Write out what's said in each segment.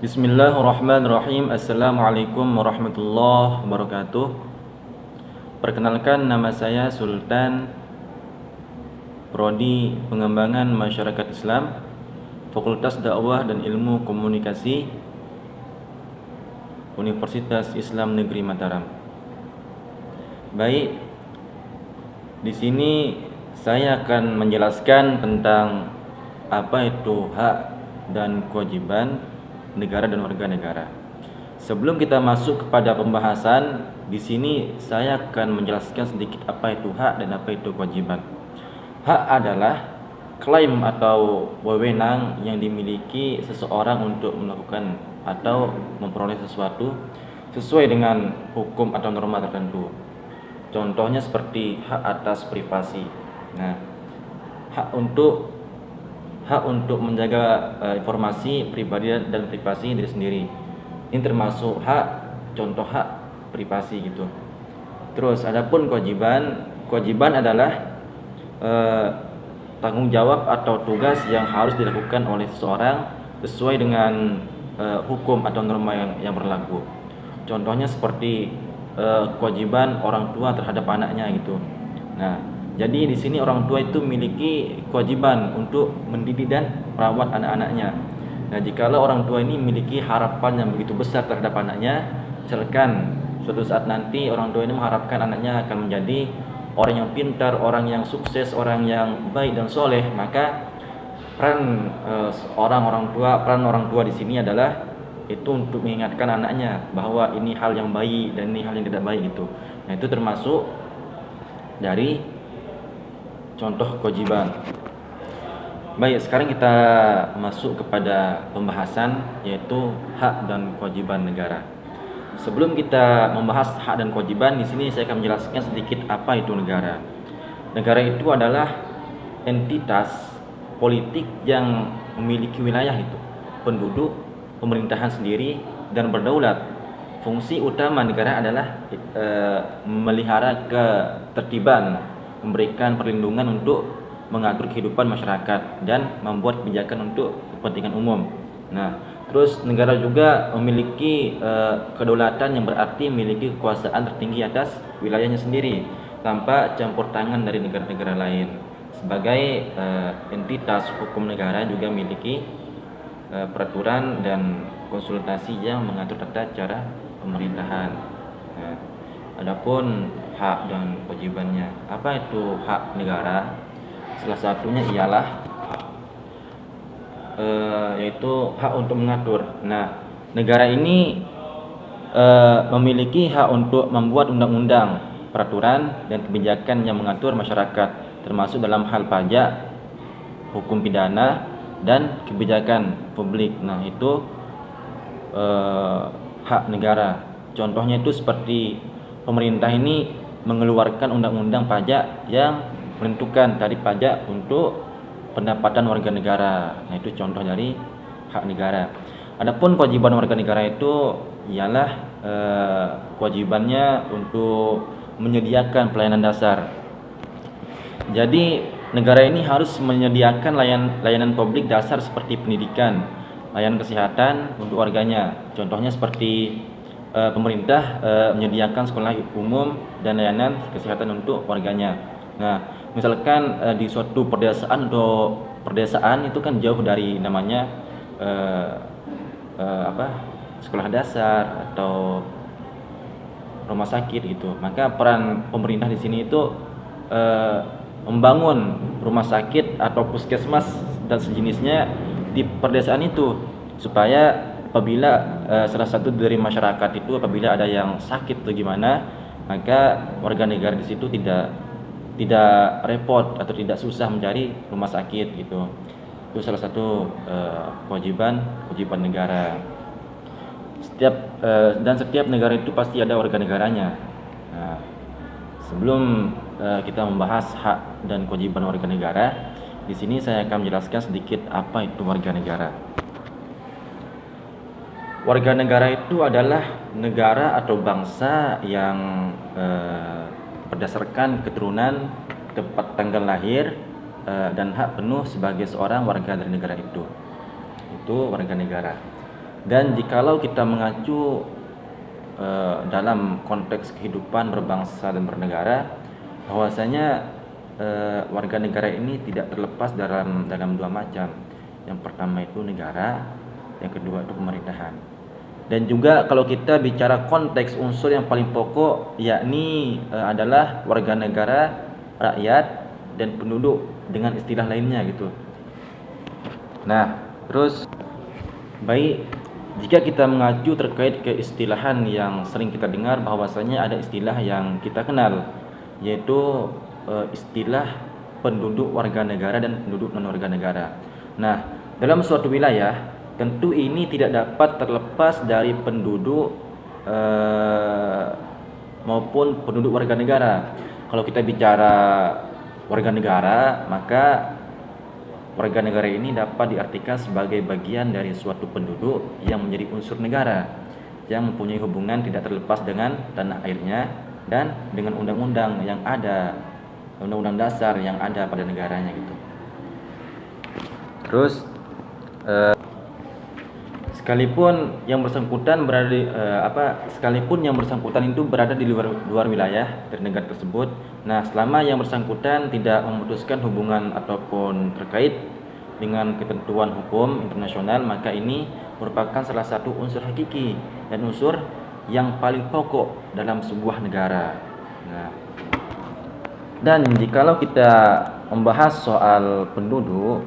Bismillahirrahmanirrahim. Assalamualaikum warahmatullahi wabarakatuh. Perkenalkan, nama saya Sultan, Prodi Pengembangan Masyarakat Islam, Fakultas Dakwah dan Ilmu Komunikasi, Universitas Islam Negeri Mataram. Baik, di sini saya akan menjelaskan tentang apa itu hak dan kewajiban negara dan warga negara. Sebelum kita masuk kepada pembahasan, di sini saya akan menjelaskan sedikit apa itu hak dan apa itu kewajiban. Hak adalah klaim atau wewenang yang dimiliki seseorang untuk melakukan atau memperoleh sesuatu sesuai dengan hukum atau norma tertentu. Contohnya seperti hak atas privasi. Nah, hak untuk menjaga informasi pribadi dan privasi diri sendiri. Ini termasuk contoh hak privasi gitu. Terus adapun kewajiban adalah tanggung jawab atau tugas yang harus dilakukan oleh seseorang sesuai dengan hukum atau norma yang berlaku. Contohnya seperti kewajiban orang tua terhadap anaknya gitu. Nah, jadi di sini orang tua itu memiliki kewajiban untuk mendidik dan merawat anak-anaknya. Nah, jikalau orang tua ini memiliki harapan yang begitu besar terhadap anaknya, misalkan suatu saat nanti orang tua ini mengharapkan anaknya akan menjadi orang yang pintar, orang yang sukses, orang yang baik dan soleh, maka peran orang tua di sini adalah itu untuk mengingatkan anaknya bahwa ini hal yang baik dan ini hal yang tidak baik gitu. Nah, itu termasuk dari contoh kewajiban. Baik, sekarang kita masuk kepada pembahasan yaitu hak dan kewajiban negara. Sebelum kita membahas hak dan kewajiban, di sini saya akan menjelaskan sedikit apa itu negara. Negara itu adalah entitas politik yang memiliki wilayah itu, penduduk, pemerintahan sendiri dan berdaulat. Fungsi utama negara adalah memelihara ketertiban, memberikan perlindungan untuk mengatur kehidupan masyarakat dan membuat kebijakan untuk kepentingan umum. Nah, terus negara juga memiliki kedaulatan yang berarti memiliki kekuasaan tertinggi atas wilayahnya sendiri tanpa campur tangan dari negara-negara lain. Sebagai entitas hukum, negara juga memiliki peraturan dan konsultasi yang mengatur tata cara pemerintahan. Nah, adapun hak dan kewajibannya. Apa itu hak negara? Salah satunya ialah yaitu hak untuk mengatur. Nah, negara ini memiliki hak untuk membuat undang-undang, peraturan dan kebijakan yang mengatur masyarakat, termasuk dalam hal pajak, hukum pidana dan kebijakan publik. Nah, itu hak negara. Contohnya itu seperti pemerintah ini mengeluarkan undang-undang pajak yang menentukan tarif pajak untuk pendapatan warga negara. Nah, itu contoh dari hak negara. Adapun kewajiban warga negara itu ialah kewajibannya untuk menyediakan pelayanan dasar. Jadi negara ini harus menyediakan layanan publik dasar seperti pendidikan, layanan kesehatan untuk warganya. Contohnya seperti pemerintah menyediakan sekolah umum dan layanan kesehatan untuk warganya. Nah, misalkan di suatu perdesaan itu kan jauh dari namanya sekolah dasar atau rumah sakit gitu. Maka peran pemerintah di sini itu membangun rumah sakit atau puskesmas dan sejenisnya di perdesaan itu, supaya apabila salah satu dari masyarakat itu apabila ada yang sakit atau gimana, maka warga negara di situ tidak repot atau tidak susah mencari rumah sakit gitu. Itu salah satu kewajiban negara. Setiap negara itu pasti ada warga negaranya. Nah, sebelum kita membahas hak dan kewajiban warga negara, di sini saya akan menjelaskan sedikit apa itu warga negara. Warga negara itu adalah negara atau bangsa yang berdasarkan keturunan, tempat tanggal lahir, dan hak penuh sebagai seorang warga dari negara itu. Itu warga negara. Dan jikalau kita mengacu dalam konteks kehidupan berbangsa dan bernegara, bahwasanya warga negara ini tidak terlepas dalam dua macam. Yang pertama itu negara, yang kedua itu pemerintahan. Dan juga kalau kita bicara konteks unsur yang paling pokok, yakni adalah warga negara, rakyat, dan penduduk dengan istilah lainnya gitu. Nah, terus baik, jika kita mengacu terkait keistilahan yang sering kita dengar, bahwasanya ada istilah yang kita kenal, yaitu istilah penduduk warga negara dan penduduk non warga negara. Nah, dalam suatu wilayah tentu ini tidak dapat terlepas dari penduduk maupun penduduk warga negara. Kalau kita bicara warga negara, maka warga negara ini dapat diartikan sebagai bagian dari suatu penduduk yang menjadi unsur negara, yang mempunyai hubungan tidak terlepas dengan tanah airnya dan dengan undang-undang yang ada, undang-undang dasar yang ada pada negaranya gitu. Terus sekalipun yang bersangkutan itu berada di luar wilayah dari negara tersebut. Nah, selama yang bersangkutan tidak memutuskan hubungan ataupun terkait dengan ketentuan hukum internasional, maka ini merupakan salah satu unsur hakiki dan unsur yang paling pokok dalam sebuah negara. Nah, dan jikalau kita membahas soal penduduk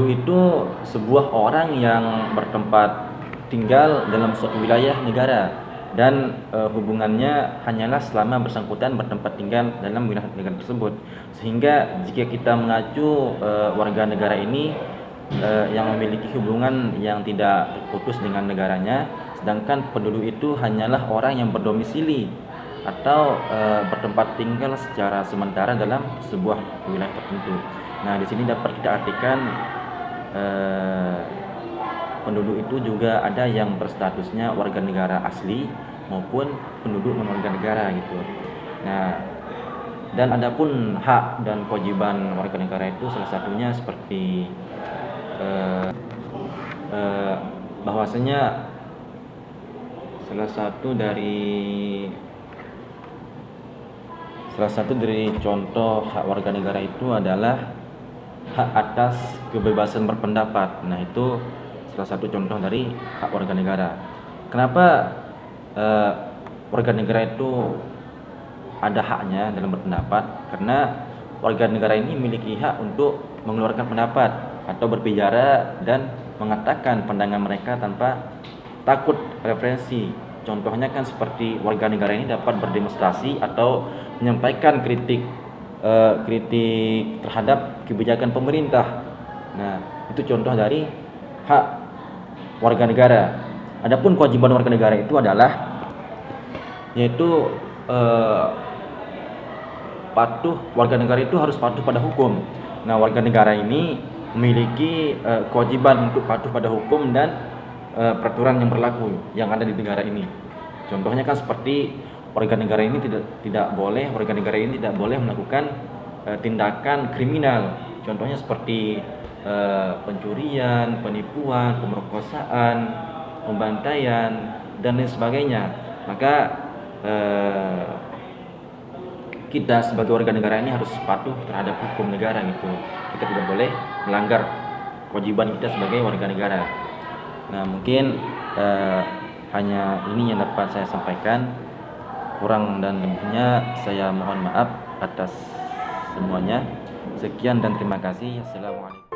itu sebuah orang yang bertempat tinggal dalam suatu wilayah negara, dan hubungannya hanyalah selama bersangkutan bertempat tinggal dalam wilayah negara tersebut. Sehingga jika kita mengacu warga negara ini yang memiliki hubungan yang tidak terputus dengan negaranya, sedangkan penduduk itu hanyalah orang yang berdomisili atau bertempat tinggal secara sementara dalam sebuah wilayah tertentu. Nah, di sini dapat kita artikan penduduk itu juga ada yang berstatusnya warga negara asli maupun penduduk non warga negara gitu. Nah, dan adapun hak dan kewajiban warga negara itu salah satunya seperti bahwasanya salah satu dari contoh hak warga negara itu adalah hak atas kebebasan berpendapat. Nah, itu salah satu contoh dari hak warga negara. Kenapa warga negara itu ada haknya dalam berpendapat? Karena warga negara ini memiliki hak untuk mengeluarkan pendapat atau berbicara dan mengatakan pandangan mereka tanpa takut referensi. Contohnya kan seperti warga negara ini dapat berdemonstrasi atau menyampaikan kritik terhadap kebijakan pemerintah. Nah, itu contoh dari hak warga negara. Adapun kewajiban warga negara itu adalah yaitu warga negara itu harus patuh pada hukum. Nah, warga negara ini memiliki kewajiban untuk patuh pada hukum dan peraturan yang berlaku yang ada di negara ini. Contohnya kan seperti warga negara ini tidak boleh melakukan tindakan kriminal. Contohnya seperti pencurian, penipuan, pemerkosaan, pembantaian dan lain sebagainya. Maka kita sebagai warga negara ini harus patuh terhadap hukum negara gitu. Kita tidak boleh melanggar kewajiban kita sebagai warga negara. Nah, mungkin hanya ini yang dapat saya sampaikan. Kurang dan lebihnya saya mohon maaf atas semuanya. Sekian dan terima kasih. Assalamualaikum.